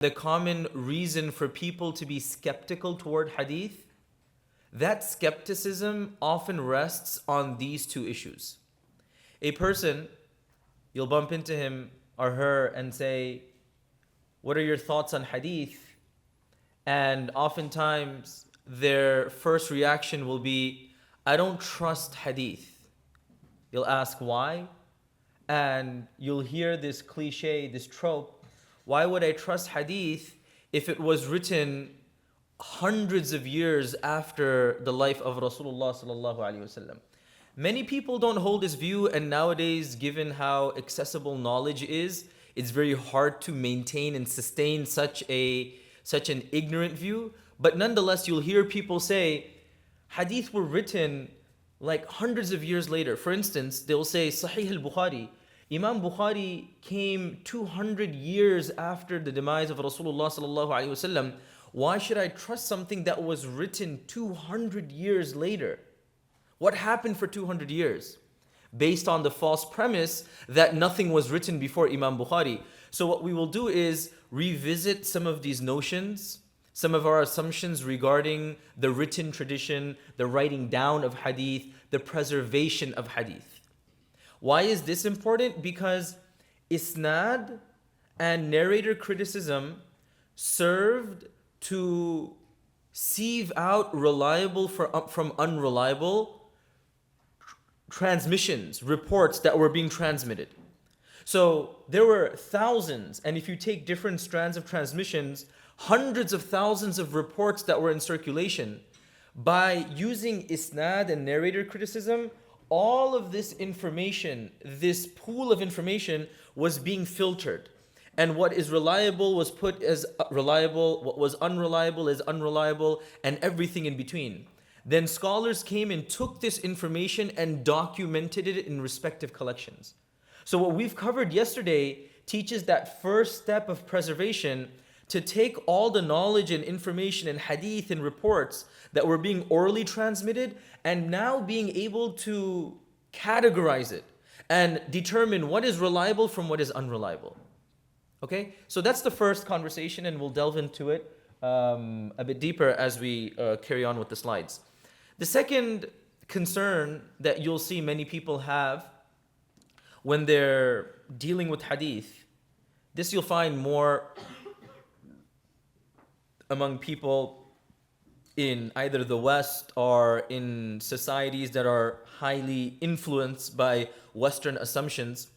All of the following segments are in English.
the common reason for people to be skeptical toward hadith, that skepticism often rests on these two issues. A person, you'll bump into him or her and say, what are your thoughts on hadith? And oftentimes their first reaction will be, I don't trust hadith. You'll ask why? And you'll hear this cliche, this trope, why would I trust hadith if it was written hundreds of years after the life of Rasulullah sallallahu alaihi wasallam? Many people don't hold this view, and nowadays, given how accessible knowledge is, it's very hard to maintain and sustain such an ignorant view. But nonetheless, you'll hear people say, hadith were written like hundreds of years later. For instance, they'll say Sahih al-Bukhari. Imam Bukhari came 200 years after the demise of Rasulullah sallallahu alaihi wasallam. Why should I trust something that was written 200 years later? What happened for 200 years? Based on the false premise that nothing was written before Imam Bukhari. So what we will do is revisit some of these notions, some of our assumptions regarding the written tradition, the writing down of hadith, the preservation of hadith. Why is this important? Because isnad and narrator criticism served to sieve out reliable from unreliable transmissions, reports that were being transmitted. So there were thousands, and if you take different strands of transmissions, hundreds of thousands of reports that were in circulation. By using isnad and narrator criticism, all of this information, this pool of information was being filtered. And what is reliable was put as reliable, what was unreliable as unreliable, and everything in between. Then scholars came and took this information and documented it in respective collections. So what we've covered yesterday teaches that first step of preservation, to take all the knowledge and information and hadith and reports that were being orally transmitted and now being able to categorize it and determine what is reliable from what is unreliable. Okay, so that's the first conversation, and we'll delve into it a bit deeper as we carry on with the slides. The second concern that you'll see many people have when they're dealing with hadith, this you'll find more among people in either the West or in societies that are highly influenced by Western assumptions,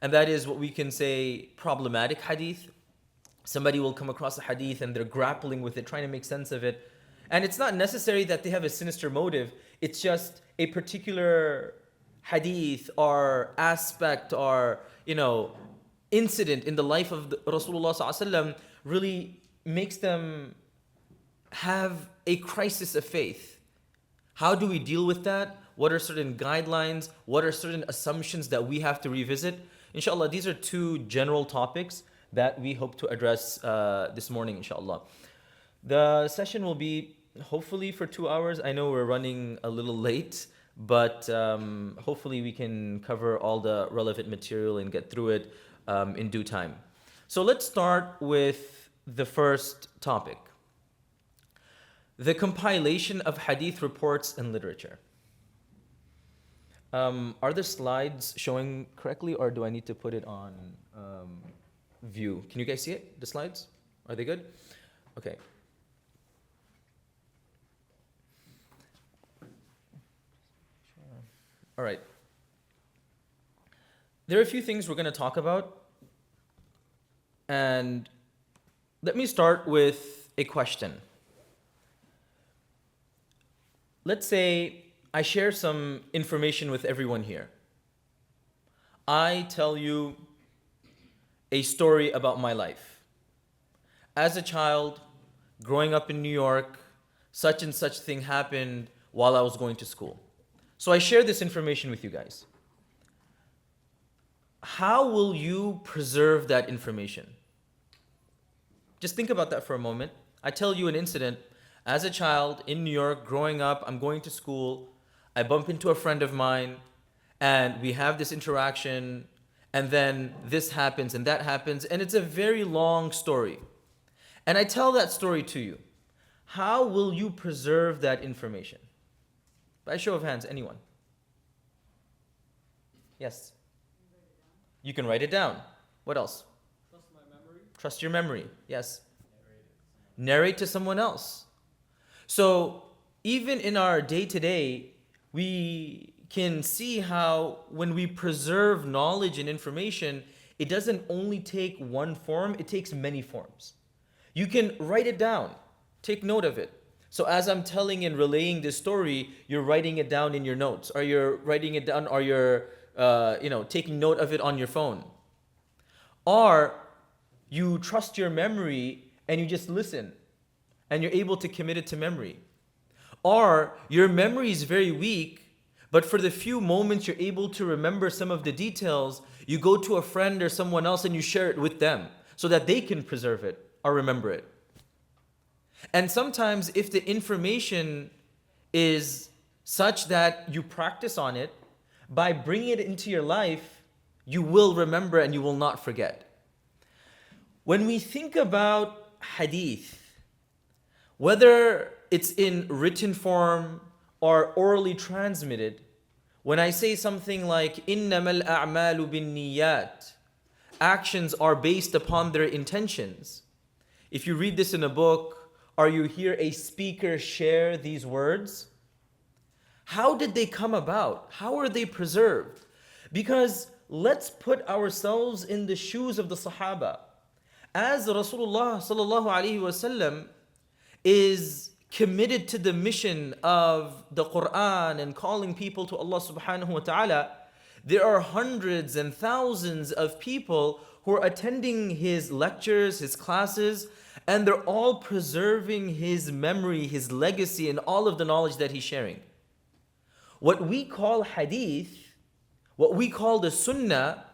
and that is what we can say problematic hadith. Somebody will come across a hadith and they're grappling with it, trying to make sense of it. And it's not necessary that they have a sinister motive. It's just a particular hadith or aspect or, incident in the life of Rasulullah sallallahu alaihi wasallam really makes them have a crisis of faith. How do we deal with that? What are certain guidelines? What are certain assumptions that we have to revisit? Inshallah, these are two general topics that we hope to address this morning, inshallah. The session will be hopefully for 2 hours. I know we're running a little late, but hopefully we can cover all the relevant material and get through it in due time. So let's start with the first topic: the compilation of hadith reports and literature. Are the slides showing correctly, or do I need to put it on view? Can you guys see it, the slides? Are they good? Okay. All right. There are a few things we're going to talk about. And let me start with a question. Let's say I share some information with everyone here. I tell you a story about my life. As a child, growing up in New York, such and such thing happened while I was going to school. So I share this information with you guys. How will you preserve that information? Just think about that for a moment. I tell you an incident. As a child in New York, growing up, I'm going to school. I bump into a friend of mine, and we have this interaction, and then this happens and that happens, and it's a very long story. and I tell that story to you, how will you preserve that information? By show of hands, anyone? Yes. You can write it down. What else? Trust my memory. Trust your memory. Yes. Narrate to someone else. So even in our day-to-day, we can see how when we preserve knowledge and information, it doesn't only take one form, it takes many forms. You can write it down. Take note of it. So as I'm telling and relaying this story, you're writing it down in your notes, or you're writing it down, or you're taking note of it on your phone. Or you trust your memory and you just listen, and you're able to commit it to memory. Or your memory is very weak, but for the few moments you're able to remember some of the details, you go to a friend or someone else and you share it with them so that they can preserve it or remember it. And sometimes if the information is such that you practice on it, by bringing it into your life, you will remember and you will not forget. When we think about hadith, whether it's in written form or orally transmitted, when I say something like إِنَّمَا الْأَعْمَالُ بِالنِّيَّاتِ, actions are based upon their intentions. If you read this in a book, or you hear a speaker share these words, how did they come about? How are they preserved? Because let's put ourselves in the shoes of the Sahaba. As Rasulullah sallallahu alaihi wasallam is committed to the mission of the Quran and calling people to Allah subhanahu wa ta'ala, there are hundreds and thousands of people who are attending his lectures, his classes, and they're all preserving his memory, his legacy, and all of the knowledge that he's sharing. What we call hadith, what we call the sunnah,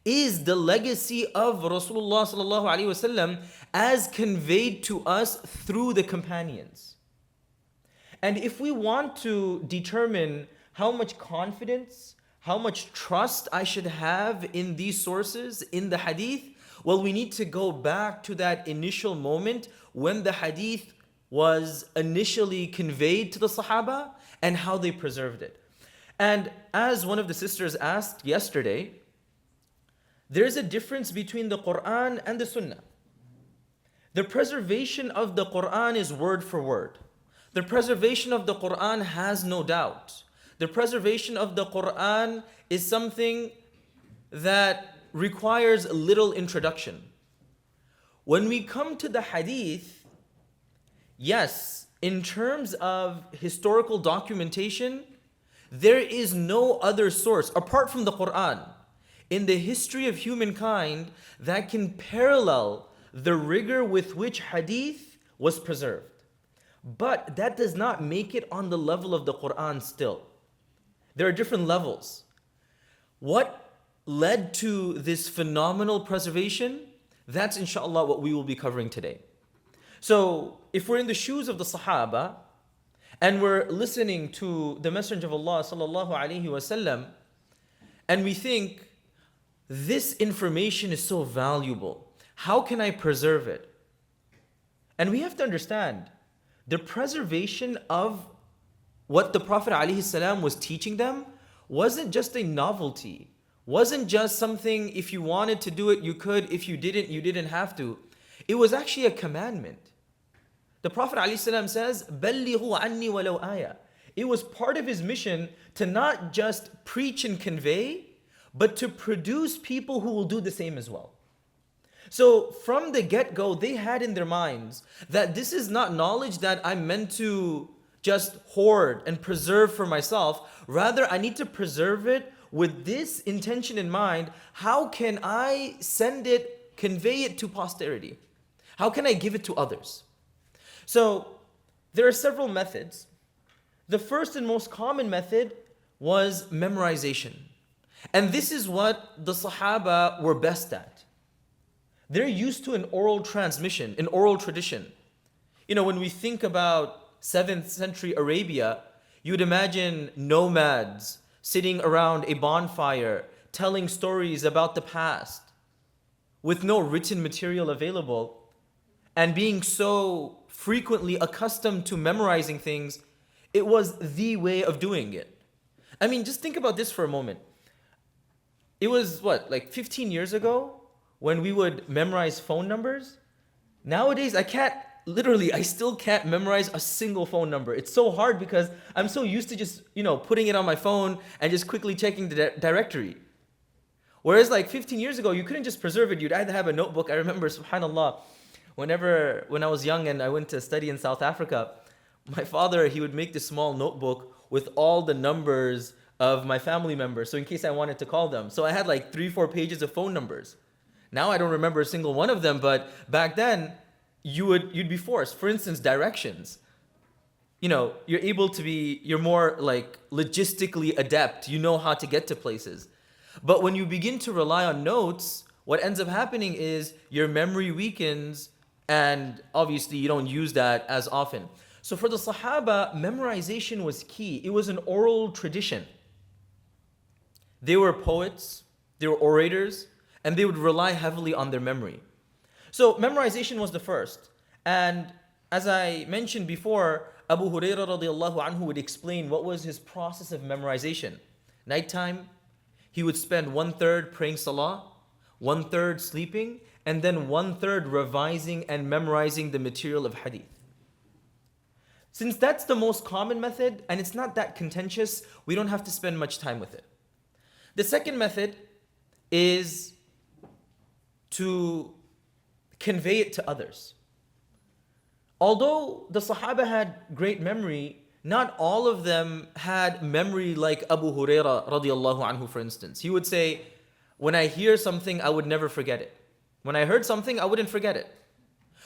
is the legacy of Rasulullah sallallahu alaihi wasallam as conveyed to us through the companions. And if we want to determine how much confidence, how much trust I should have in these sources, in the hadith, well, we need to go back to that initial moment when the hadith was initially conveyed to the Sahaba and how they preserved it. And as one of the sisters asked yesterday, there's a difference between the Quran and the Sunnah. The preservation of the Quran is word for word. The preservation of the Quran has no doubt. The preservation of the Quran is something that requires little introduction. When we come to the hadith, yes, in terms of historical documentation, there is no other source apart from the Quran in the history of humankind that can parallel the rigor with which hadith was preserved. But that does not make it on the level of the Quran still. There are different levels. What led to this phenomenal preservation? That's inshallah what we will be covering today. So if we're in the shoes of the Sahaba and we're listening to the Messenger of Allah sallallahu alaihi wasallam, and we think this information is so valuable, how can I preserve it? And we have to understand the preservation of what the Prophet alaihi salam was teaching them wasn't just a novelty, wasn't just something if you wanted to do it you could, if you didn't have to. It was actually a commandment. The Prophet ﷺ says, بَلِّغُوا عَنِّي وَلَوْ آيَةً. It was part of his mission to not just preach and convey, but to produce people who will do the same as well. So from the get-go, they had in their minds that this is not knowledge that I'm meant to just hoard and preserve for myself. Rather, I need to preserve it with this intention in mind. How can I send it, convey it to posterity? How can I give it to others? So there are several methods. The first and most common method was memorization. And this is what the Sahaba were best at. They're used to an oral transmission, an oral tradition. You know, when we think about 7th century Arabia, you would imagine nomads sitting around a bonfire, telling stories about the past with no written material available. and being so frequently accustomed to memorizing things, it was the way of doing it. I mean, just think about this for a moment. It was what, like 15 years ago when we would memorize phone numbers? Nowadays, I still can't memorize a single phone number. It's so hard because I'm so used to just, putting it on my phone and just quickly checking the directory. Whereas like 15 years ago, you couldn't just preserve it. You'd either have a notebook. I remember, subhanAllah, when I was young and I went to study in South Africa, my father, he would make this small notebook with all the numbers of my family members, so in case I wanted to call them. So I had like 3-4 pages of phone numbers. Now I don't remember a single one of them, but back then you'd be forced. For instance, directions. You're more like logistically adept. You know how to get to places. But when you begin to rely on notes, what ends up happening is your memory weakens, and obviously you don't use that as often. So for the Sahaba, memorization was key. It was an oral tradition. They were poets, they were orators, and they would rely heavily on their memory. So memorization was the first. And as I mentioned before, Abu Hurairah radiallahu anhu would explain what was his process of memorization. Nighttime, he would spend 1/3 praying salah, 1/3 sleeping, and then 1/3 revising and memorizing the material of hadith. Since that's the most common method and it's not that contentious, we don't have to spend much time with it. The second method is to convey it to others. Although the Sahaba had great memory, not all of them had memory like Abu Hurairah radiallahu anhu, for instance. He would say, when I hear something, I would never forget it. When I heard something, I wouldn't forget it.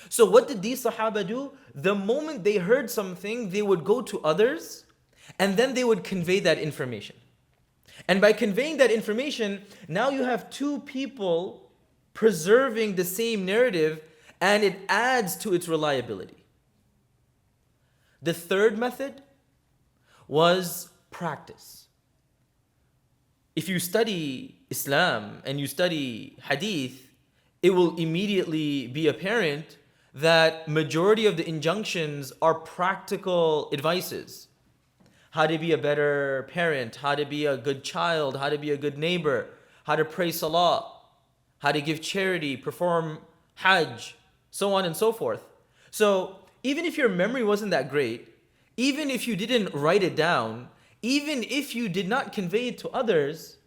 So what did these Sahaba do? The moment they heard something, they would go to others and then they would convey that information. And by conveying that information, now you have two people preserving the same narrative, and it adds to its reliability. The third method was practice. If you study Islam and you study Hadith, it will immediately be apparent that majority of the injunctions are practical advices. How to be a better parent, how to be a good child, how to be a good neighbor, how to pray salah, how to give charity, perform hajj, so on and so forth. So even if your memory wasn't that great, even if you didn't write it down, even if you did not convey it to others,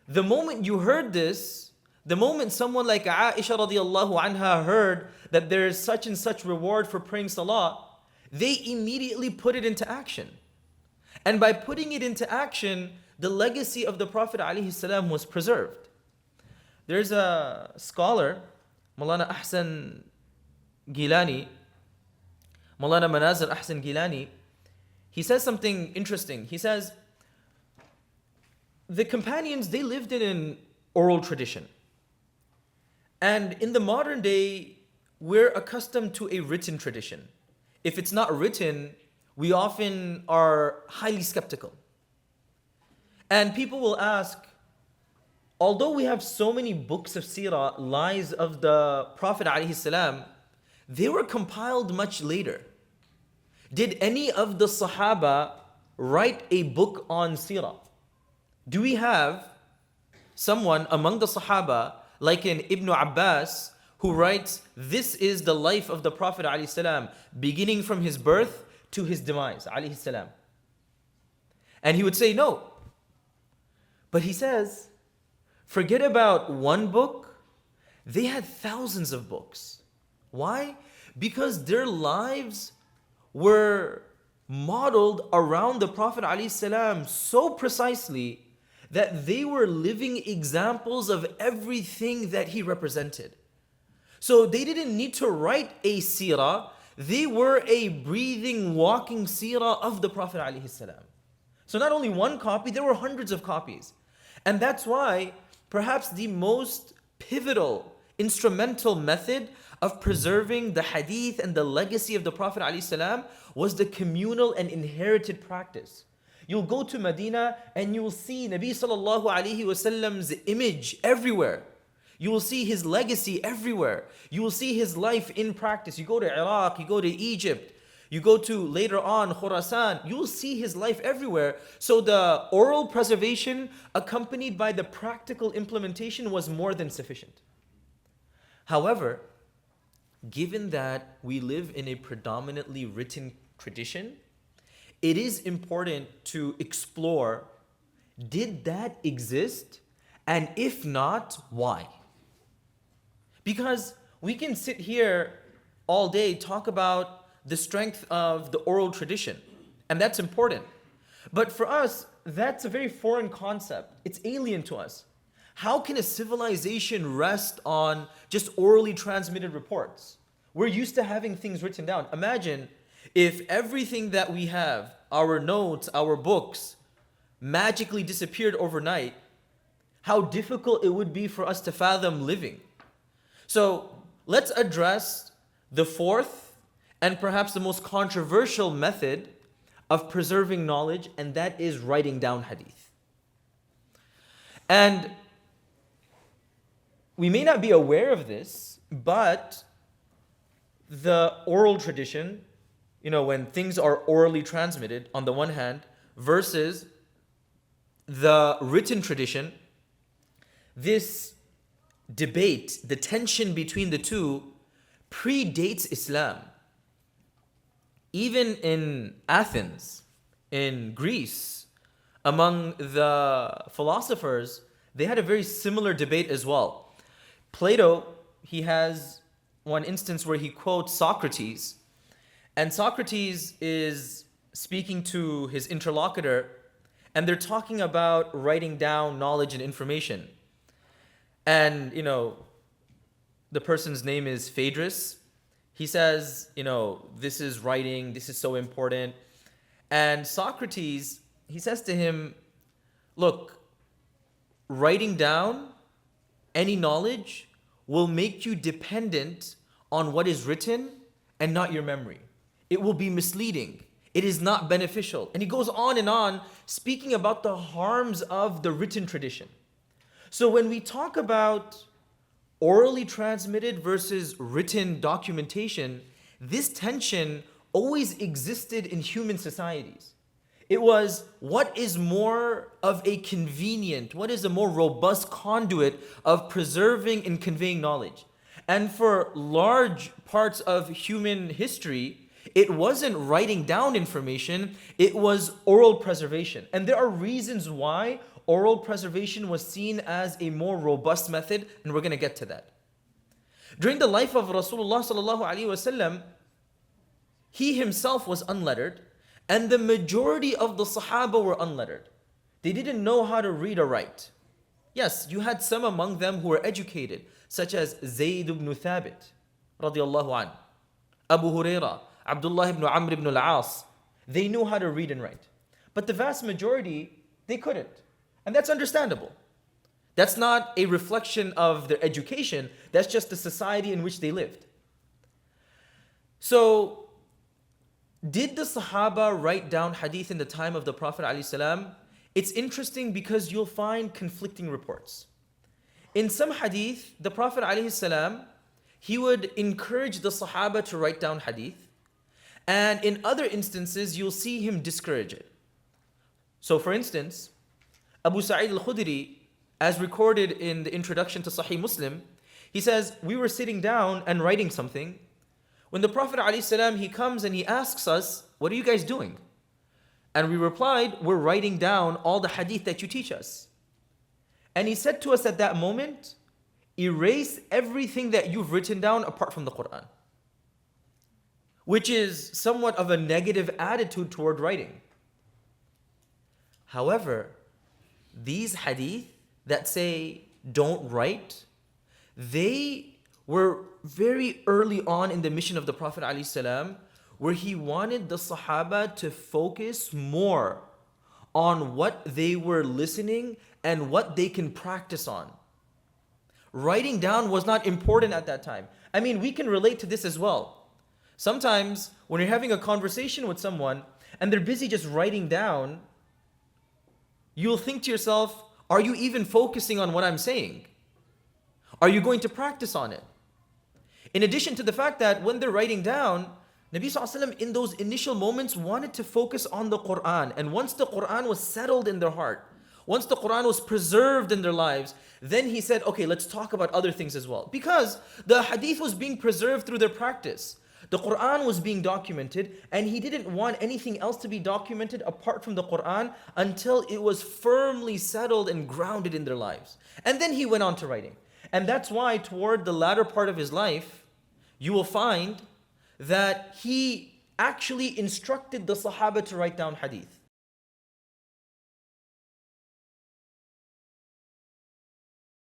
the moment you heard this, the moment someone like Aisha radiallahu anha heard that there is such and such reward for praying salah, they immediately put it into action. And by putting it into action, the legacy of the Prophet ﷺ was preserved. There's a scholar, Maulana Ahsan Gilani, Maulana Manazir Ahsan Gilani, he says something interesting. He says, the companions, they lived in an oral tradition. And in the modern day, we're accustomed to a written tradition. If it's not written, we often are highly skeptical. And people will ask, although we have so many books of seerah, lives of the Prophet ﷺ, they were compiled much later. Did any of the Sahaba write a book on seerah? Do we have someone among the Sahaba, like in Ibn Abbas, who writes, this is the life of the Prophet ﷺ, beginning from his birth to his demise, alayhi salam? And he would say no. But he says, forget about one book, they had thousands of books. Why? Because their lives were modeled around the Prophet ﷺ so precisely that they were living examples of everything that he represented. So they didn't need to write a seerah, they were a breathing, walking seerah of the Prophet ﷺ. So not only one copy, there were hundreds of copies. And that's why perhaps the most pivotal, instrumental method of preserving the hadith and the legacy of the Prophet ﷺ was the communal and inherited practice. You'll go to Medina and you'll see Nabi sallallahu alaihi wasallam's image everywhere. You will see his legacy everywhere. You will see his life in practice. You go to Iraq, you go to Egypt, you go to later on Khurasan, you will see his life everywhere. So the oral preservation accompanied by the practical implementation was more than sufficient. However, given that we live in a predominantly written tradition, it is important to explore, did that exist? And if not, why? Because we can sit here all day, talk about the strength of the oral tradition, and that's important. But for us, that's a very foreign concept. It's alien to us. How can a civilization rest on just orally transmitted reports? We're used to having things written down. Imagine if everything that we have, our notes, our books, magically disappeared overnight, how difficult it would be for us to fathom living. So let's address the fourth and perhaps the most controversial method of preserving knowledge, and that is writing down hadith. And we may not be aware of this, but the oral tradition, when things are orally transmitted on the one hand versus the written tradition, this debate, the tension between the two, predates Islam. Even in Athens, in Greece, among the philosophers, they had a very similar debate as well. Plato, he has one instance where he quotes Socrates, and Socrates is speaking to his interlocutor, and they're talking about writing down knowledge and information. And, the person's name is Phaedrus. He says, this is writing, this is so important. And Socrates, he says to him, look, writing down any knowledge will make you dependent on what is written and not your memory. It will be misleading. It is not beneficial. And he goes on, speaking about the harms of the written tradition. So when we talk about orally transmitted versus written documentation, this tension always existed in human societies. It was, what is more of a convenient, what is a more robust conduit of preserving and conveying knowledge? And for large parts of human history, it wasn't writing down information, it was oral preservation. And there are reasons why oral preservation was seen as a more robust method, and we're going to get to that. During the life of Rasulullah sallallahu alaihi wasallam, he himself was unlettered, and the majority of the Sahaba were unlettered. They didn't know how to read or write. Yes, you had some among them who were educated, such as Zayd ibn Thabit, radiallahu an, Abu Huraira, Abdullah ibn Amr ibn al-As. They knew how to read and write. But the vast majority, they couldn't. And that's understandable. That's not a reflection of their education. That's just the society in which they lived. So, did the Sahaba write down hadith in the time of the Prophet ﷺ? It's interesting because you'll find conflicting reports. In some hadith, the Prophet ﷺ, he would encourage the Sahaba to write down hadith. And in other instances, you'll see him discourage it. So for instance, Abu Sa'id al-Khudri, as recorded in the introduction to Sahih Muslim, he says, we were sitting down and writing something. When the Prophet ﷺ, he comes and he asks us, what are you guys doing? And we replied, we're writing down all the hadith that you teach us. And he said to us at that moment, erase everything that you've written down apart from the Quran. Which is somewhat of a negative attitude toward writing. However, these hadith that say don't write, they were very early on in the mission of the Prophet ﷺ, where he wanted the Sahaba to focus more on what they were listening and what they can practice on. Writing down was not important at that time. I mean, we can relate to this as well. Sometimes when you're having a conversation with someone and they're busy just writing down, you'll think to yourself, are you even focusing on what I'm saying? Are you going to practice on it? In addition to the fact that when they're writing down, Nabi SAW in those initial moments wanted to focus on the Quran. And once the Quran was settled in their heart, once the Quran was preserved in their lives, then he said, okay, let's talk about other things as well. Because the hadith was being preserved through their practice. The Quran was being documented, and he didn't want anything else to be documented apart from the Quran until it was firmly settled and grounded in their lives. And then he went on to writing. And that's why toward the latter part of his life, you will find that he actually instructed the Sahaba to write down hadith.